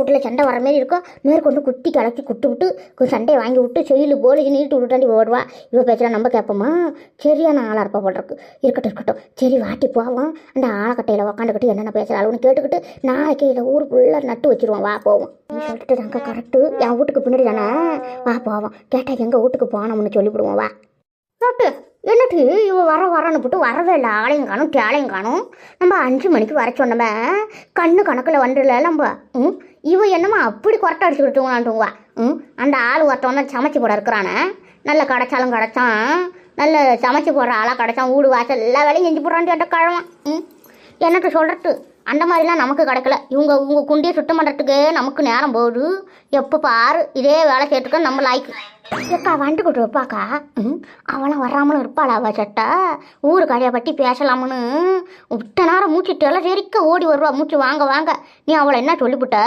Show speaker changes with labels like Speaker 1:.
Speaker 1: வீட்டில் சண்டை வர மாதிரி இருக்கும். மேற்கொண்டு குட்டி கிளச்சி குட்டு விட்டு சண்டையை வாங்கி விட்டு செயலு போலிக்கு நீட்டு விட்டுட்டாண்டி ஓடுவா. இவ பேச்சலாம் நம்ம கேட்போமா? சரியான ஆளாக இருப்பா போடுறக்கு. இருக்கட்டும் சரி வாட்டி போவோம். அந்த ஆழக்கட்டையில் உக்காந்துக்கிட்டு என்னென்ன பேசுகிறாள்னு கேட்டுக்கிட்டு நாளைக்கு இதை ஊர் ஃபுல்லாக நட்டு வச்சுருவோம். வா போவோம். நீ சொல்லிட்டு தாங்க கரெக்டு. என் வீட்டுக்கு பின்னாடி தானே. வா போவோம். கேட்டால் எங்கள் வீட்டுக்கு போனோம்னு சொல்லிவிடுவோம். வா சாப்பிட்டு என்னட்டு இவ வரன்னு போட்டு வரவே இல்லை. ஆளையும் காணும் தேளையும் காணும். நம்ம 5 மணிக்கு வர சொன்னமே கண்ணு கணக்கில் வந்துடல நம்ம. இவ என்னம்மா அப்படி கொரட்டை அடிச்சுக்கிட்டுவான்ட்டுவா. அந்த ஆள் ஒருத்தவன் தான் சமைச்சு போட இருக்கிறானே. நல்ல கிடைச்சாலும் கிடைச்சான். நல்ல சமைச்சு போடுற ஆளாக கிடைச்சான். வீடு வாசல் எல்லா வேலையும் செஞ்சு போடுறான்ட்டு எட்ட கழவான். என்னட்டு சொல்கிறது, அந்த மாதிரிலாம் நமக்கு கிடைக்கல. உங்கள் குண்டியை சுத்தம் பண்ணுறதுக்கு நமக்கு நேரம் போகுது. எப்போ பாரு இதே வேலை செய்யறதுக்கு நம்ம லாய்க்கு. ஏக்கா வண்டு கொட்டு வைப்பாக்கா. அவளாம் வராமலும் இருப்பாளா? அவள் சட்டை ஊரு கடையை பற்றி பேசலாம்னு விட்ட நேரம் மூச்சு தெல சரிக்க ஓடி வருவா. மூச்சு வாங்க நீ அவளை என்ன சொல்லிவிட்ட?